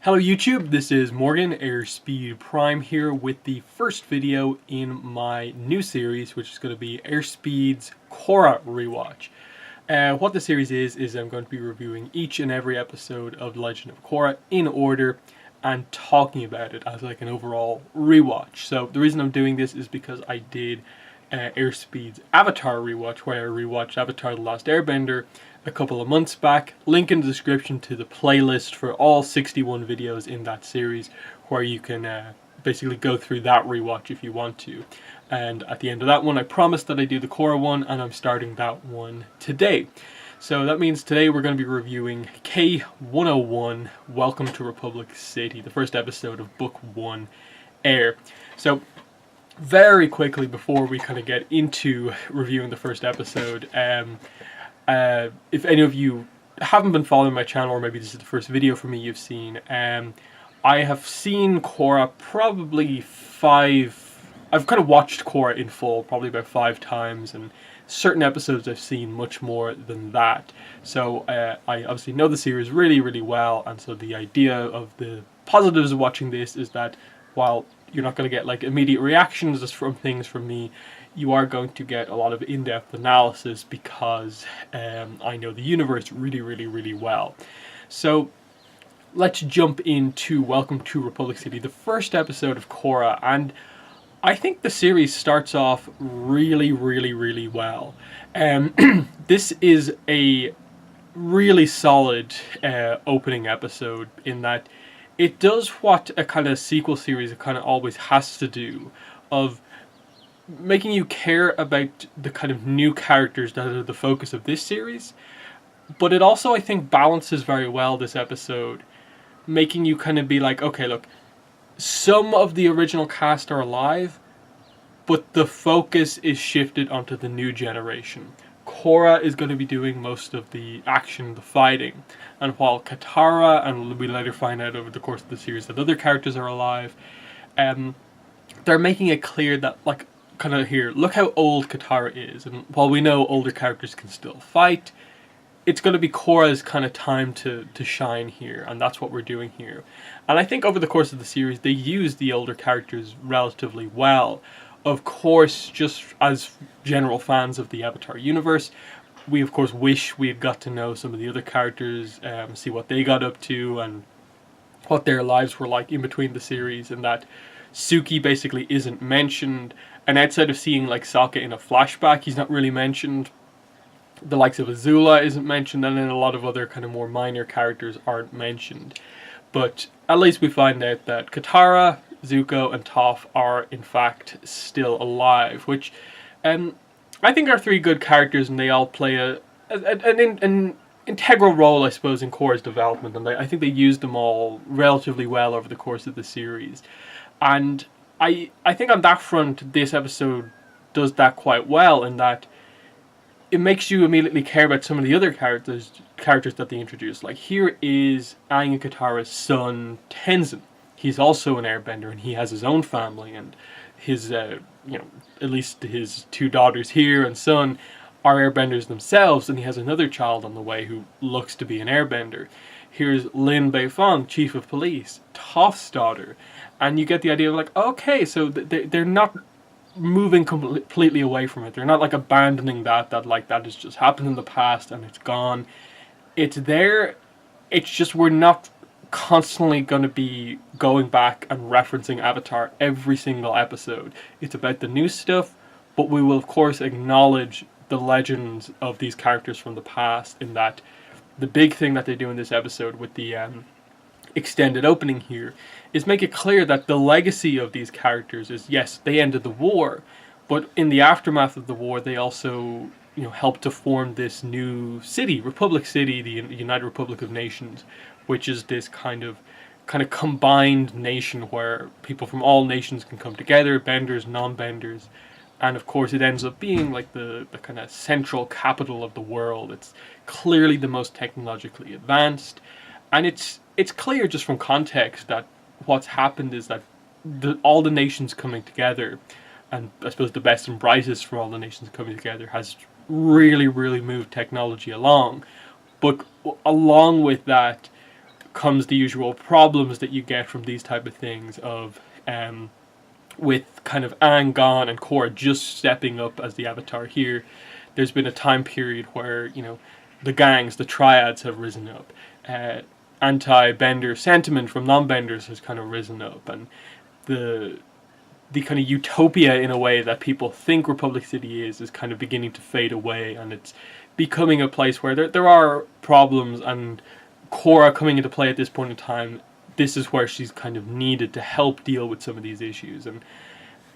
Hello YouTube, this is Morgan, Airspeed Prime here with the first video in my new series, which is going to be Airspeed's Korra Rewatch. What the series is I'm going to be reviewing each and every episode of Legend of Korra in order and talking about it as like an overall rewatch. So the reason I'm doing this is because I did Airspeed's Avatar rewatch, where I rewatched Avatar The Last Airbender a couple of months back. Link in the description to the playlist for all 61 videos in that series, where you can basically go through that rewatch if you want to. And at the end of that one, I promised that I do the Korra one, and I'm starting that one today. So that means today we're going to be reviewing K101 Welcome to Republic City, the first episode of Book 1 Air. So very quickly before we kind of get into reviewing the first episode, if any of you haven't been following my channel, or maybe this is the first video for me you've seen, I have seen Korra probably I've kind of watched Korra in full probably about 5 times, and certain episodes I've seen much more than that. So I obviously know the series really well, and so the idea of the positives of watching this is that while you're not going to get like immediate reactions from things from me, you are going to get a lot of in-depth analysis because I know the universe really well. So let's jump into Welcome to Republic City, the first episode of Korra, and I think the series starts off really well. This is a really solid opening episode in that it does what a kind of sequel series kind of always has to do, of making you care about the kind of new characters that are the focus of this series, but it also, I think, balances very well this episode, making you kind of be like, okay, look, some of the original cast are alive, but the focus is shifted onto the new generation. Korra is going to be doing most of the action, the fighting, and while Katara, and we later find out over the course of the series that other characters are alive, they're making it clear that, like, kind of here, look how old Katara is, and while we know older characters can still fight, it's going to be Korra's kind of time to shine here, and that's what we're doing here. And I think over the course of the series they use the older characters relatively well. Of course, just as general fans of the Avatar universe, we of course wish we had got to know some of the other characters, see what they got up to and what their lives were like in between the series, and that Suki basically isn't mentioned, and outside of seeing like Sokka in a flashback, he's not really mentioned. The likes of Azula isn't mentioned, and then a lot of other kind of more minor characters aren't mentioned. But at least we find out that Katara, Zuko, and Toph are in fact still alive, which I think are 3 good characters, and they all play an integral role, I suppose, in Korra's development, and I think they used them all relatively well over the course of the series. And I think on that front, this episode does that quite well, in that it makes you immediately care about some of the other characters that they introduce. Like, here is Aang and Katara's son, Tenzin. He's also an airbender, and he has his own family, and his, at least his 2 daughters here and son are airbenders themselves, and he has another child on the way who looks to be an airbender. Here's Lin Beifong, chief of police, Toph's daughter, and you get the idea of like, okay, so they're not moving completely away from it. They're not like abandoning that like that has just happened in the past and it's gone. It's there. It's just we're not constantly going to be going back and referencing Avatar every single episode. It's about the new stuff, but we will of course acknowledge the legends of these characters from the past, in that the big thing that they do in this episode with the extended opening here is make it clear that the legacy of these characters is, yes, they ended the war, but in the aftermath of the war they also, helped to form this new city, Republic City, the United Republic of Nations, which is this kind of combined nation where people from all nations can come together, benders, non-benders, and of course it ends up being like the kind of central capital of the world. It's clearly the most technologically advanced, and it's clear just from context that what's happened is that all the nations coming together, and I suppose the best and brightest from all the nations coming together, has really moved technology along. But along with that, comes the usual problems that you get from these type of things of with kind of Aang gone and Korra just stepping up as the Avatar here. There's been a time period where, you know, the gangs, the triads have risen up. Anti-bender sentiment from non-benders has kind of risen up, and the kind of utopia in a way that people think Republic City is kind of beginning to fade away, and it's becoming a place where there are problems, and Korra coming into play at this point in time, this is where she's kind of needed to help deal with some of these issues. And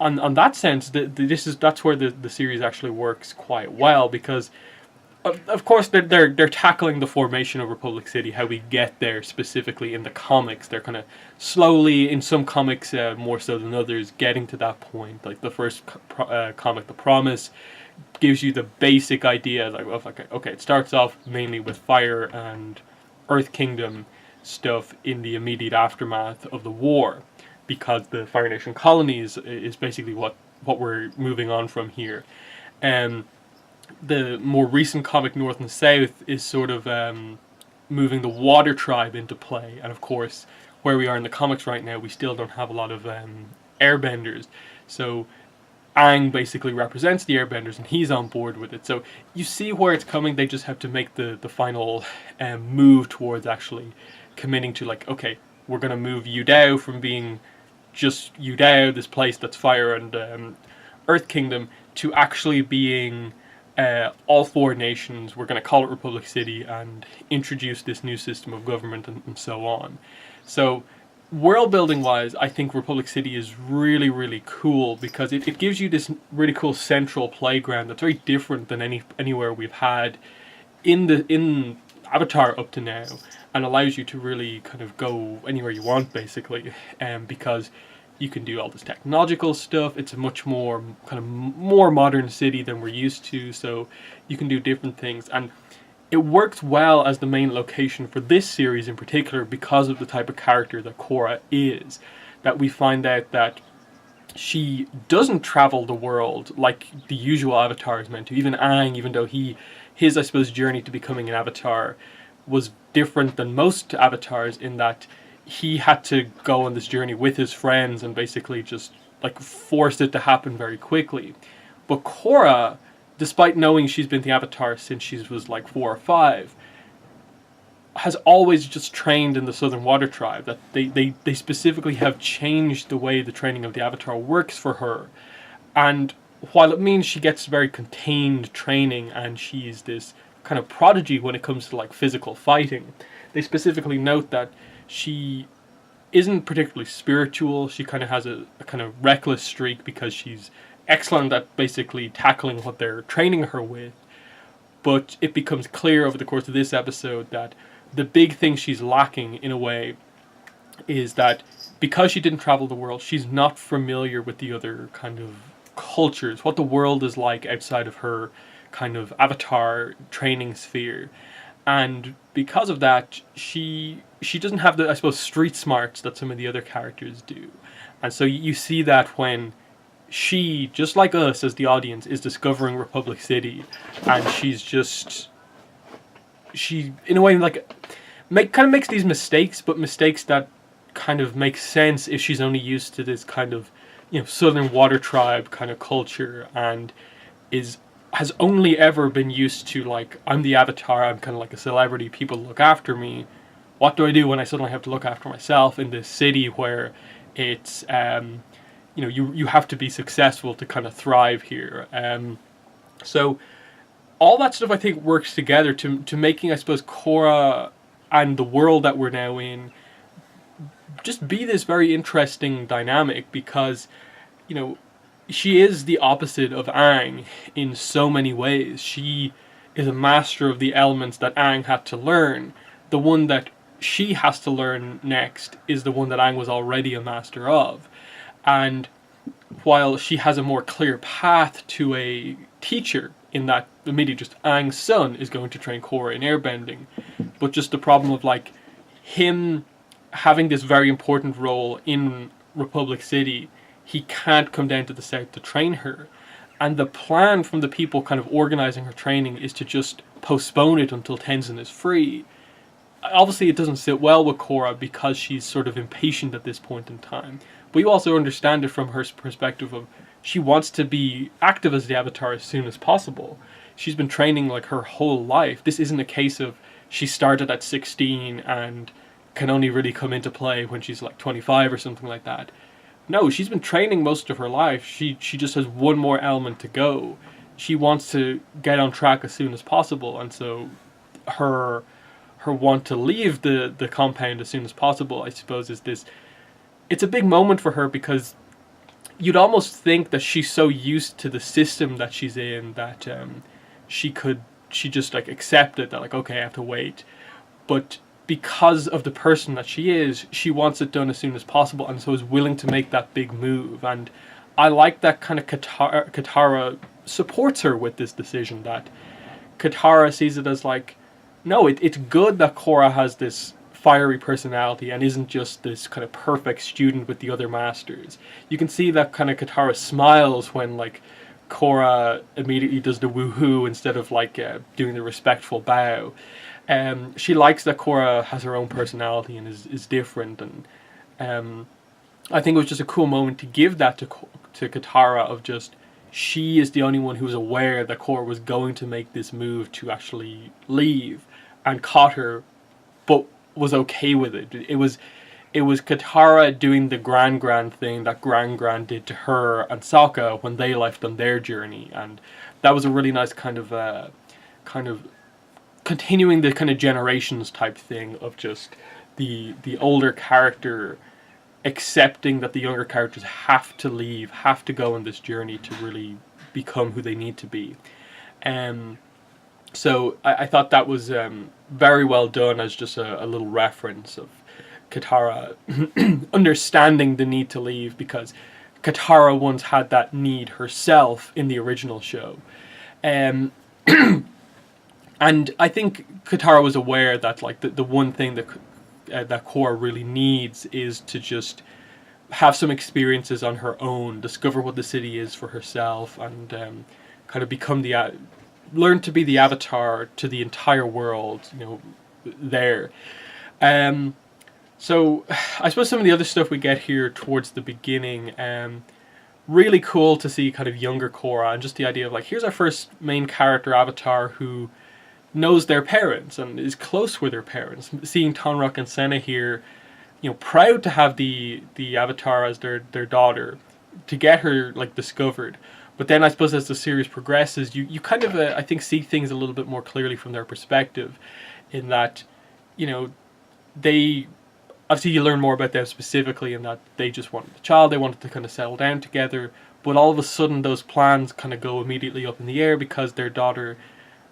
on that sense, that's where the series actually works quite well, because of course they're tackling the formation of Republic City, how we get there specifically in the comics. They're kind of slowly, in some comics more so than others, getting to that point. Like the first comic, The Promise, gives you the basic idea of okay, it starts off mainly with fire and Earth Kingdom stuff in the immediate aftermath of the war, because the Fire Nation colonies is basically what we're moving on from here. The more recent comic, North and South, is sort of moving the Water Tribe into play, and of course where we are in the comics right now, we still don't have a lot of airbenders, so Aang basically represents the airbenders and he's on board with it. So you see where it's coming. They just have to make the final move towards actually committing to, like, okay, we're going to move Yudao from being just Yudao, this place that's fire and Earth Kingdom, to actually being all four nations. We're going to call it Republic City and introduce this new system of government and so on. So world building wise, I think Republic City is really, really cool, because it gives you this really cool central playground that's very different than anywhere we've had in Avatar up to now, and allows you to really kind of go anywhere you want, basically, because you can do all this technological stuff. It's a much more kind of more modern city than we're used to, so you can do different things, and it works well as the main location for this series in particular because of the type of character that Korra is. That we find out that she doesn't travel the world like the usual Avatar is meant to. Even Aang, even though his I suppose journey to becoming an Avatar was different than most Avatars, in that he had to go on this journey with his friends and basically just like forced it to happen very quickly. But Korra, despite knowing she's been the Avatar since she was like 4 or 5, has always just trained in the Southern Water Tribe. That they specifically have changed the way the training of the Avatar works for her. And while it means she gets very contained training and she's this kind of prodigy when it comes to like physical fighting, they specifically note that she isn't particularly spiritual. She kind of has a kind of reckless streak because she's excellent at basically tackling what they're training her with. But it becomes clear over the course of this episode that the big thing she's lacking, in a way, is that because she didn't travel the world, she's not familiar with the other kind of cultures, what the world is like outside of her kind of Avatar training sphere. And because of that, she doesn't have the, I suppose, street smarts that some of the other characters do. And so you see that when she, just like us as the audience, is discovering Republic City, and she in a way like kind of makes these mistakes, but mistakes that kind of make sense if she's only used to this kind of, you know, Southern Water Tribe kind of culture, and has only ever been used to, like, I'm the Avatar, I'm kind of like a celebrity, people look after me. What do I do when I suddenly have to look after myself in this city where it's you know, you have to be successful to kind of thrive here. So all that stuff, I think, works together to making, I suppose, Korra and the world that we're now in just be this very interesting dynamic, because, you know, she is the opposite of Aang in so many ways. She is a master of the elements that Aang had to learn. The one that she has to learn next is the one that Aang was already a master of. And while she has a more clear path to a teacher, in that immediately just Aang's son is going to train Korra in airbending, but just the problem of, like, him having this very important role in Republic City, he can't come down to the south to train her. And the plan from the people kind of organizing her training is to just postpone it until Tenzin is free. obviously it doesn't sit well with Korra because she's sort of impatient at this point in time. But you also understand it from her perspective of she wants to be active as the Avatar as soon as possible. She's been training like her whole life. This isn't a case of she started at 16 and can only really come into play when she's like 25 or something like that. No, she's been training most of her life. She just has one more element to go. She wants to get on track as soon as possible, and so her want to leave the compound as soon as possible, I suppose, is this. It's a big moment for her because you'd almost think that she's so used to the system that she's in that she just like accept it, that like, okay, I have to wait. But because of the person that she is, she wants it done as soon as possible, and so is willing to make that big move. And I like that kind of Katara supports her with this decision, that Katara sees it as like, no, it's good that Korra has this fiery personality and isn't just this kind of perfect student with the other masters. You can see that kind of Katara smiles when like Korra immediately does the woohoo instead of like doing the respectful bow. She likes that Korra has her own personality and is different, and I think it was just a cool moment to give that to Katara, of just, she is the only one who was aware that Korra was going to make this move to actually leave, and caught her, but was okay with it. It was Katara doing the Gran thing that Gran did to her and Sokka when they left on their journey, and that was a really nice kind of continuing the kind of generations type thing of just the older character accepting that the younger characters have to leave, have to go on this journey to really become who they need to be. So I thought that was very well done as just a little reference of Katara understanding the need to leave, because Katara once had that need herself in the original show. And I think Katara was aware that like the one thing that Korra really needs is to just have some experiences on her own, discover what the city is for herself, and kind of become learn to be the Avatar to the entire world, there. So I suppose some of the other stuff we get here towards the beginning, really cool to see kind of younger Korra, and just the idea of like, here's our first main character Avatar who knows their parents and is close with their parents. Seeing Tonraq and Senna here, proud to have the Avatar as their daughter, to get her like discovered. But then I suppose as the series progresses, you kind of I think see things a little bit more clearly from their perspective, in that they obviously, you learn more about them specifically in that they just wanted a child, they wanted to kind of settle down together, but all of a sudden those plans kind of go immediately up in the air because their daughter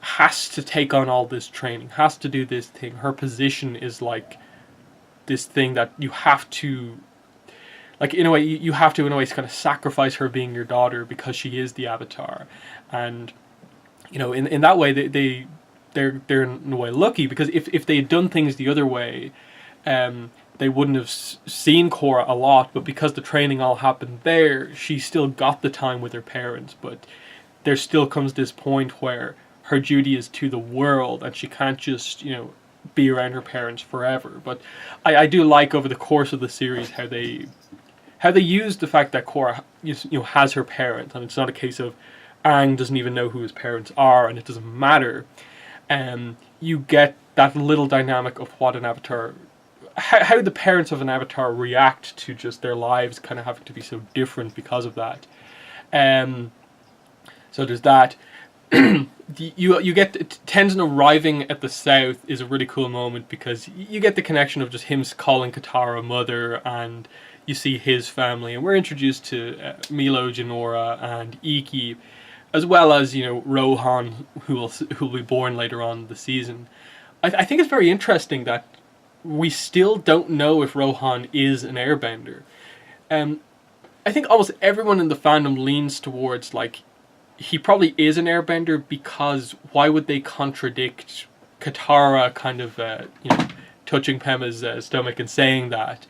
has to take on all this training, has to do this thing. Her position is like this thing that you have to, like, in a way, you have to, in a way, kind of sacrifice her being your daughter because she is the Avatar. And, in that way, they're in a way lucky, because if they had done things the other way, they wouldn't have seen Korra a lot, but because the training all happened there, she still got the time with her parents. But there still comes this point where her duty is to the world, and she can't just, be around her parents forever. But I do like over the course of the series how they use the fact that Korra has her parents, and it's not a case of Aang doesn't even know who his parents are and it doesn't matter. You get that little dynamic of what an Avatar, how the parents of an Avatar react to just their lives kind of having to be so different because of that. So there's that. You get Tenzin arriving at the south is a really cool moment, because you get the connection of just him calling Katara mother, and you see his family, and we're introduced to Milo, Jinora, and Iki, as well as Rohan, who will be born later on in the season. I think it's very interesting that we still don't know if Rohan is an Airbender. I think almost everyone in the fandom leans towards like, he probably is an Airbender, because why would they contradict Katara kind of touching Pema's stomach and saying that?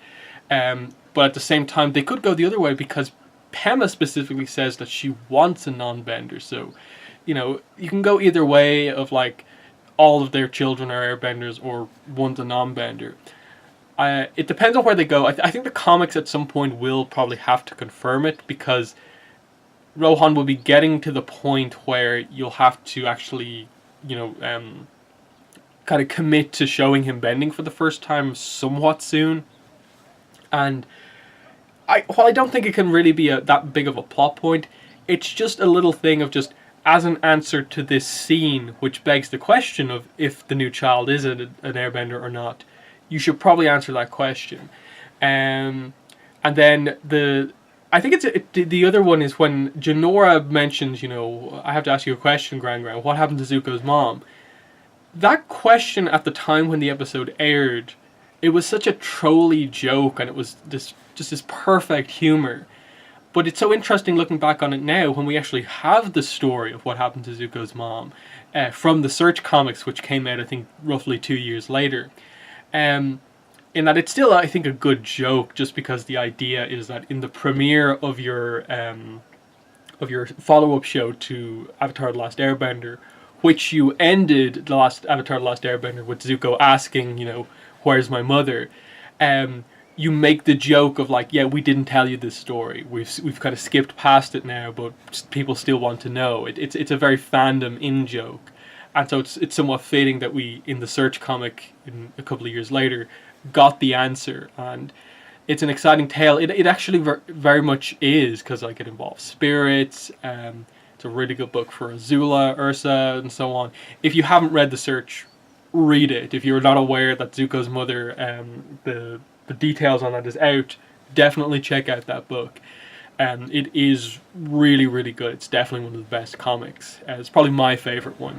But at the same time, they could go the other way, because Pema specifically says that she wants a non-bender. So, you can go either way of like, all of their children are airbenders or one's a non-bender. It depends on where they go. I think the comics at some point will probably have to confirm it, because Rohan will be getting to the point where you'll have to actually, kind of commit to showing him bending for the first time somewhat soon. And while I don't think it can really be that big of a plot point, it's just a little thing of just as an answer to this scene, which begs the question of if the new child is an airbender or not. You should probably answer that question. And then I think the other one is when Jinora mentions, I have to ask you a question, Gran, what happened to Zuko's mom? That question at the time when the episode aired, it was such a trolly joke, and it was just this perfect humor. But it's so interesting looking back on it now, when we actually have the story of what happened to Zuko's mom from the Search comics, which came out, I think, roughly 2 years later. In that it's still, I think, a good joke, just because the idea is that in the premiere of your follow-up show to Avatar: The Last Airbender, which you ended the last Avatar: The Last Airbender with Zuko asking, where's my mother? You make the joke of like, yeah, we didn't tell you this story. We've kind of skipped past it now, but people still want to know. It's a very fandom in joke, and so it's somewhat fitting that we, in the Search comic, in a couple of years later, got the answer. And it's an exciting tale. It actually very much is, because like it involves spirits. It's a really good book for Azula, Ursa, and so on. If you haven't read The Search, read it. If you're not aware that Zuko's mother, the details on that is out, definitely check out that book. It is really, really good. It's definitely one of the best comics. It's probably my favorite one.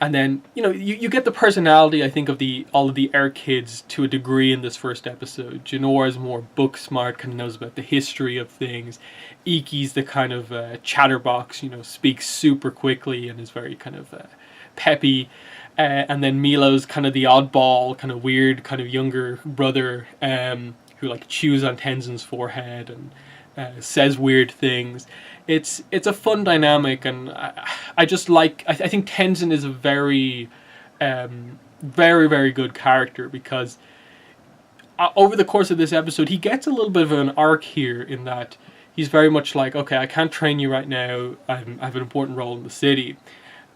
And then, you get the personality, I think, of all of the Air kids to a degree in this first episode. Jinora is more book smart, kind of knows about the history of things. Iki's the kind of chatterbox, speaks super quickly and is very kind of peppy. And then Milo's kind of the oddball, kind of weird, kind of younger brother who like chews on Tenzin's forehead and says weird things. It's a fun dynamic, and I just like. I think Tenzin is a very, very, very good character, because over the course of this episode, he gets a little bit of an arc here, in that he's very much like, okay, I can't train you right now. I have an important role in the city.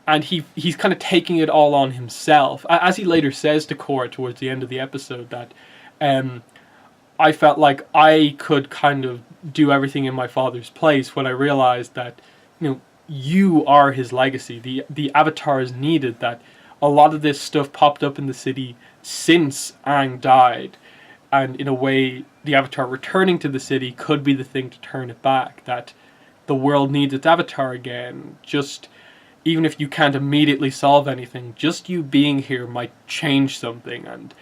And he's kind of taking it all on himself. As he later says to Korra towards the end of the episode, that I felt like I could kind of do everything in my father's place when I realized that, you are his legacy. The Avatars needed that. A lot of this stuff popped up in the city since Aang died. And in a way, the Avatar returning to the city could be the thing to turn it back. That the world needs its Avatar again. Just... even if you can't immediately solve anything, just you being here might change something. And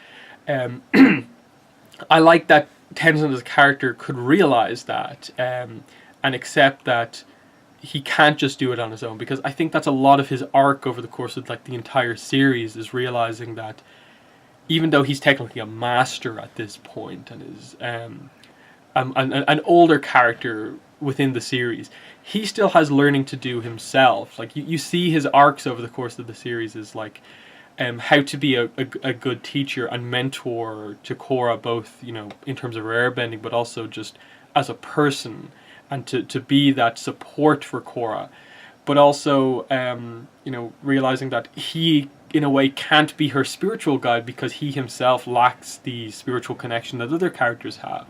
I like that Tenzin as a character could realize that and accept that he can't just do it on his own, because I think that's a lot of his arc over the course of like the entire series, is realizing that even though he's technically a master at this point and is an older character within the series, he still has learning to do himself. Like you see his arcs over the course of the series is like how to be a good teacher and mentor to Korra, both in terms of her airbending, but also just as a person, and to be that support for Korra, but also realizing that he in a way can't be her spiritual guide, because he himself lacks the spiritual connection that other characters have.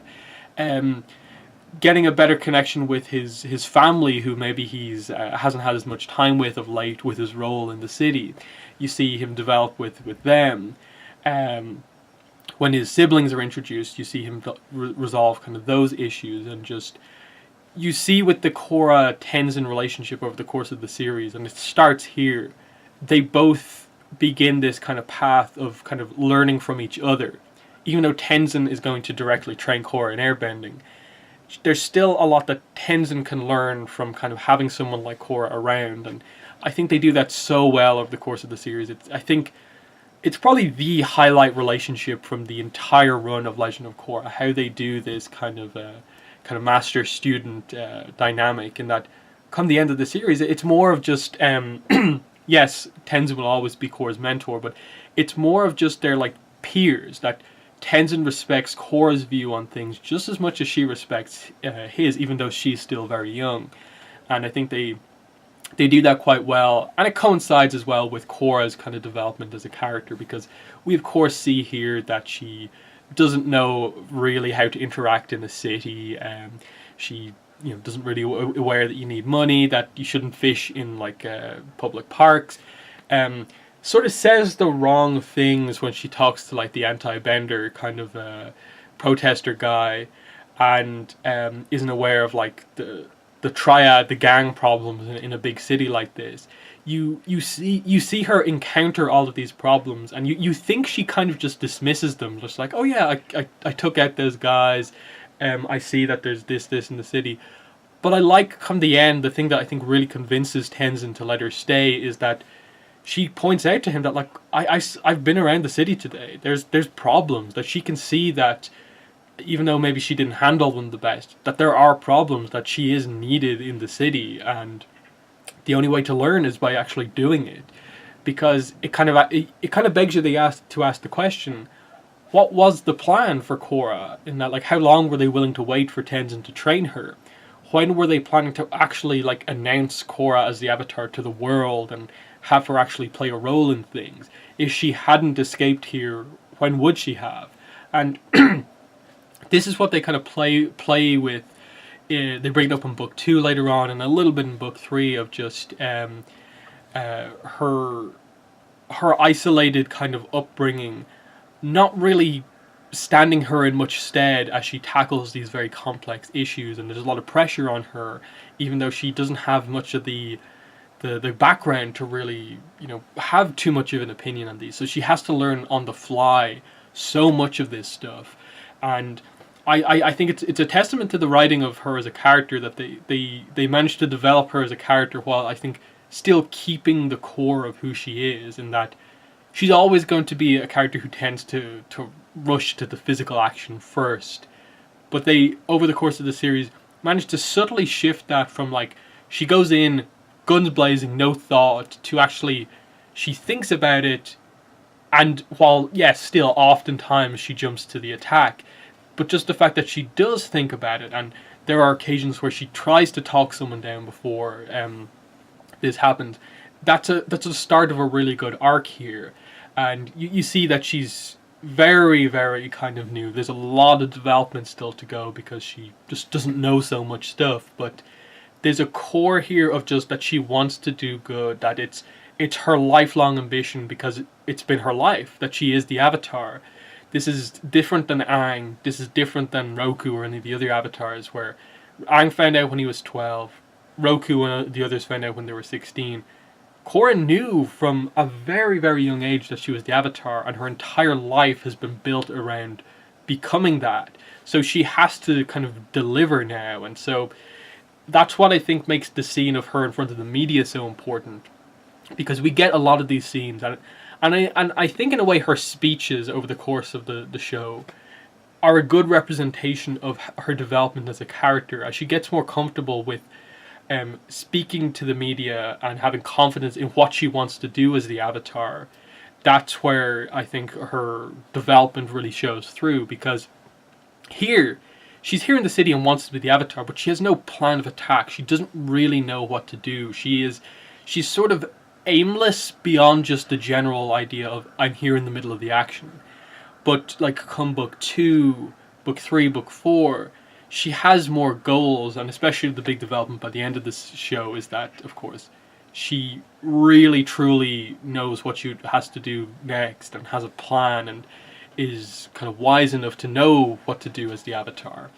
Getting a better connection with his family, who maybe he's hasn't had as much time with of late, with his role in the city. You see him develop with them. When his siblings are introduced, you see him resolve kind of those issues, and just you see with the Korra Tenzin relationship over the course of the series, and it starts here. They both begin this kind of path of kind of learning from each other. Even though Tenzin is going to directly train Korra in airbending, there's still a lot that Tenzin can learn from kind of having someone like Korra around, and I think they do that so well over the course of the series. I think it's probably the highlight relationship from the entire run of Legend of Korra, how they do this kind of master-student dynamic, in that come the end of the series, it's more of just yes, Tenzin will always be Korra's mentor, but it's more of just their like peers, that Tenzin respects Korra's view on things just as much as she respects his, even though she's still very young. And I think they do that quite well, and it coincides as well with Korra's kind of development as a character, because we of course see here that she doesn't know really how to interact in a city. She doesn't really aware that you need money, that you shouldn't fish in like public parks. Sort of says the wrong things when she talks to like the anti-bender kind of protester guy, and isn't aware of like the triad, the gang problems in a big city like this. You see her encounter all of these problems, and you think she kind of just dismisses them, just like, oh yeah, I took out those guys. I see that there's this in the city. But I like, come the end, the thing that I think really convinces Tenzin to let her stay is that she points out to him that, like, I've been around the city today. There's problems, that she can see that even though maybe she didn't handle them the best, that there are problems, that she is needed in the city, and the only way to learn is by actually doing it. Because it kind of begs you to ask the question, what was the plan for Korra? In that, like, how long were they willing to wait for Tenzin to train her? When were they planning to actually like announce Korra as the Avatar to the world and have her actually play a role in things? If she hadn't escaped here, when would she have? And this is what they kind of play with. They bring it up in book 2 later on, and a little bit in book 3 of just her isolated kind of upbringing, not really standing her in much stead as she tackles these very complex issues, and there's a lot of pressure on her, even though she doesn't have much of the background to really have too much of an opinion on these. So she has to learn on the fly so much of this stuff, and I think it's a testament to the writing of her as a character that they managed to develop her as a character while I think still keeping the core of who she is, in that she's always going to be a character who tends to rush to the physical action first. But they, over the course of the series, managed to subtly shift that from like, she goes in, guns blazing, no thought, to actually, she thinks about it, and while, yes, still oftentimes she jumps to the attack, but just the fact that she does think about it, and there are occasions where she tries to talk someone down before this happens, that's a start of a really good arc here. And you see that she's very, very kind of new. There's a lot of development still to go because she just doesn't know so much stuff, but there's a core here of just that she wants to do good, that it's her lifelong ambition because it's been her life, that she is the Avatar. This is different than Aang, this is different than Roku or any of the other Avatars, where Aang found out when he was 12, Roku and the others found out when they were 16. Korra knew from a very, very young age that she was the Avatar, and her entire life has been built around becoming that. So she has to kind of deliver now, and so that's what I think makes the scene of her in front of the media so important, because we get a lot of these scenes, and I think in a way her speeches over the course of the show are a good representation of her development as a character, as she gets more comfortable with speaking to the media and having confidence in what she wants to do as the Avatar. That's where I think her development really shows through, because she's here in the city and wants to be the Avatar, but she has no plan of attack. She doesn't really know what to do. She's sort of aimless beyond just the general idea of, I'm here in the middle of the action. But like come book 2, book 3, book 4, she has more goals, and especially the big development by the end of this show is that, of course, she really truly knows what she has to do next and has a plan and is kind of wise enough to know what to do as the Avatar.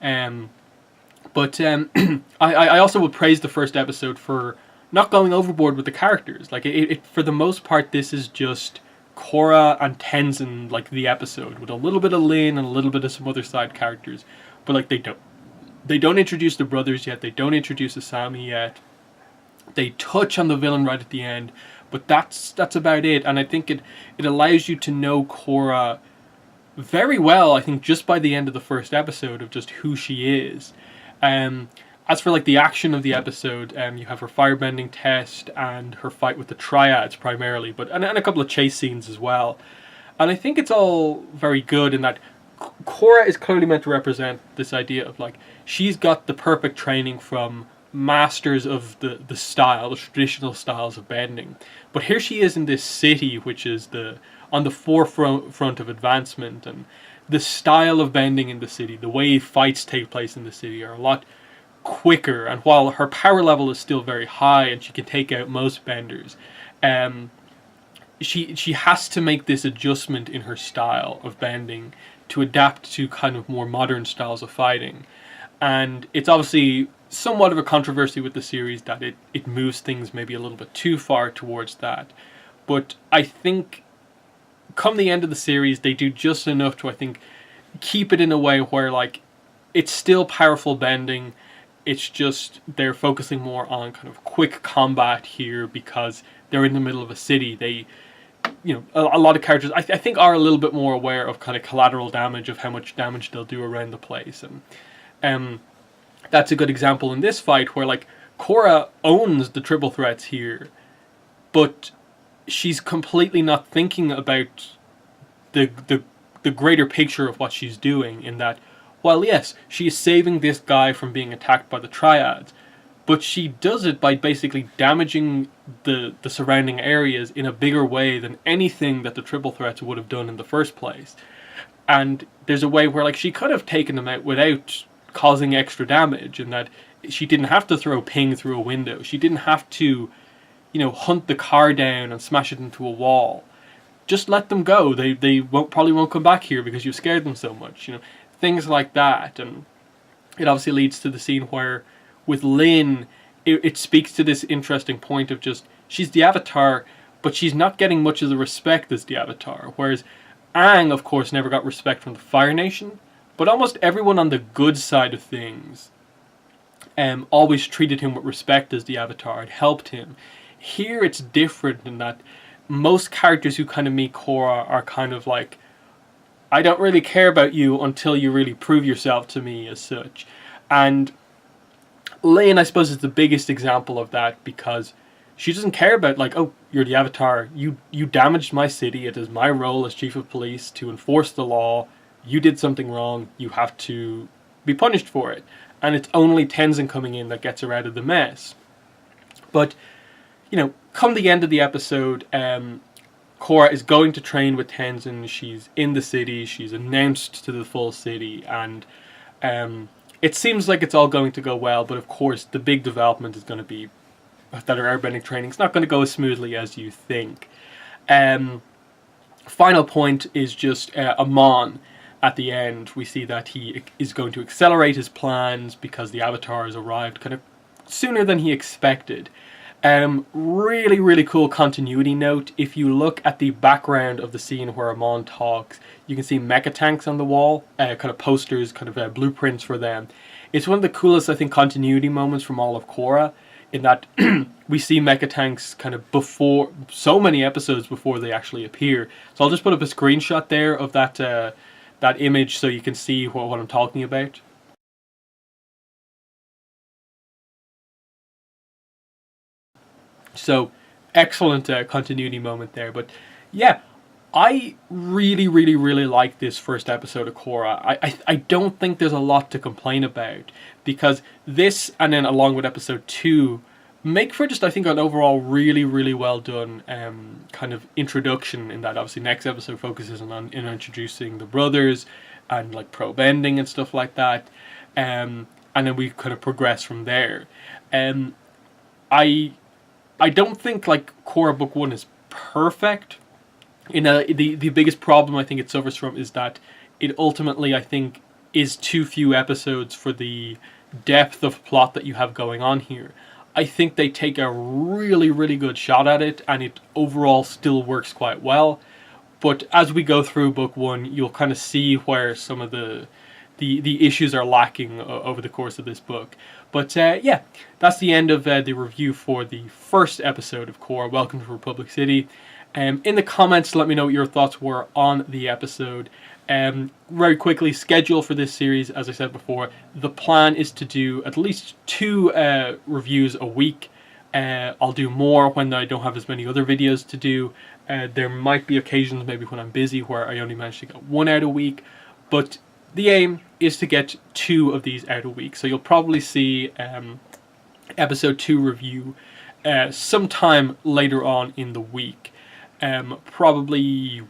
But I also would praise the first episode for not going overboard with the characters. Like it for the most part, this is just Korra and Tenzin, like the episode, with a little bit of Lin and a little bit of some other side characters. But like they don't introduce the brothers yet. They don't introduce Asami yet. They touch on the villain right at the end, but that's about it. And I think it allows you to know Korra very well, I think, just by the end of the first episode, of just who she is. And As for like the action of the episode, you have her firebending test and her fight with the triads primarily, but and a couple of chase scenes as well. And I think it's all very good in that Korra is clearly meant to represent this idea of like she's got the perfect training from masters of the style, the traditional styles of bending. But here she is in this city, which is on the forefront of advancement, and the style of bending in the city, the way fights take place in the city are a lot quicker. And while her power level is still very high and she can take out most benders, she has to make this adjustment in her style of bending to adapt to kind of more modern styles of fighting. And it's obviously somewhat of a controversy with the series that it moves things maybe a little bit too far towards that. But I think come the end of the series, they do just enough to, I think, keep it in a way where like it's still powerful bending. It's just they're focusing more on kind of quick combat here because they're in the middle of a city. They, you know, a lot of characters I think are a little bit more aware of kind of collateral damage, of how much damage they'll do around the place. And that's a good example in this fight where like Korra owns the triple threats here, but she's completely not thinking about the greater picture of what she's doing, in that while yes, she is saving this guy from being attacked by the triads, but she does it by basically damaging the surrounding areas in a bigger way than anything that the triple threats would have done in the first place. And there's a way where like she could have taken them out without causing extra damage, in that she didn't have to throw ping through a window. She didn't have to, you know, hunt the car down and smash it into a wall. Just let them go. They probably won't come back here because you've scared them so much. You know, things like that. And it obviously leads to the scene where with Lin, it speaks to this interesting point of just she's the Avatar, but she's not getting much of the respect as the Avatar. Whereas Aang, of course, never got respect from the Fire Nation, but almost everyone on the good side of things always treated him with respect as the Avatar and helped him. Here it's different in that most characters who kind of meet Korra are kind of like, I don't really care about you until you really prove yourself to me as such. And Lane, I suppose, is the biggest example of that, because she doesn't care about like, oh, you're the Avatar, you damaged my city, it is my role as chief of police to enforce the law, you did something wrong, you have to be punished for it. And it's only Tenzin coming in that gets her out of the mess. But, you know, come the end of the episode, Korra is going to train with Tenzin. She's in the city, she's announced to the full city, and it seems like it's all going to go well, but of course the big development is going to be that her airbending training is not going to go as smoothly as you think. Final point is just Amon. At the end, we see that he is going to accelerate his plans because the Avatar has arrived kind of sooner than he expected. Really, really cool continuity note. If you look at the background of the scene where Amon talks, you can see mecha tanks on the wall, kind of posters, kind of blueprints for them. It's one of the coolest, I think, continuity moments from all of Korra, in that we see mecha tanks kind of before, so many episodes before they actually appear. So I'll just put up a screenshot there of that image so you can see what I'm talking about. So, excellent continuity moment there. But yeah, I really, really, really like this first episode of Korra. I don't think there's a lot to complain about, because this, and then along with episode 2, make for just, I think, an overall really, really well done kind of introduction, in that obviously next episode focuses on introducing the brothers and like pro bending and stuff like that. And then we kind of progress from there. I don't think like Korra Book 1 is perfect. The biggest problem I think it suffers from is that it ultimately, I think, is too few episodes for the depth of plot that you have going on here. I think they take a really, really good shot at it, and it overall still works quite well. But as we go through Book 1, you'll kind of see where some of the issues are lacking over the course of this book. But yeah, that's the end of the review for the first episode of Korra, Welcome to Republic City. In the comments, let me know what your thoughts were on the episode. Very quickly, schedule for this series, as I said before, the plan is to do at least 2 reviews a week. I'll do more when I don't have as many other videos to do. There might be occasions, maybe when I'm busy, where I only manage to get 1 out a week, but the aim is to get 2 of these out a week. So you'll probably see episode 2 review sometime later on in the week. Probably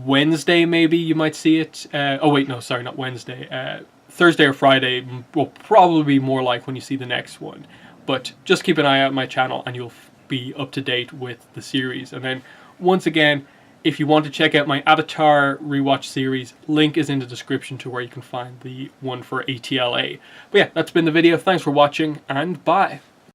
Wednesday, maybe you might see it. Oh wait, no, sorry, not Wednesday. Thursday or Friday will probably be more like when you see the next one. But just keep an eye out on my channel and you'll be up to date with the series. And then once again, if you want to check out my Avatar rewatch series, link is in the description to where you can find the one for ATLA. But yeah, that's been the video. Thanks for watching, and bye.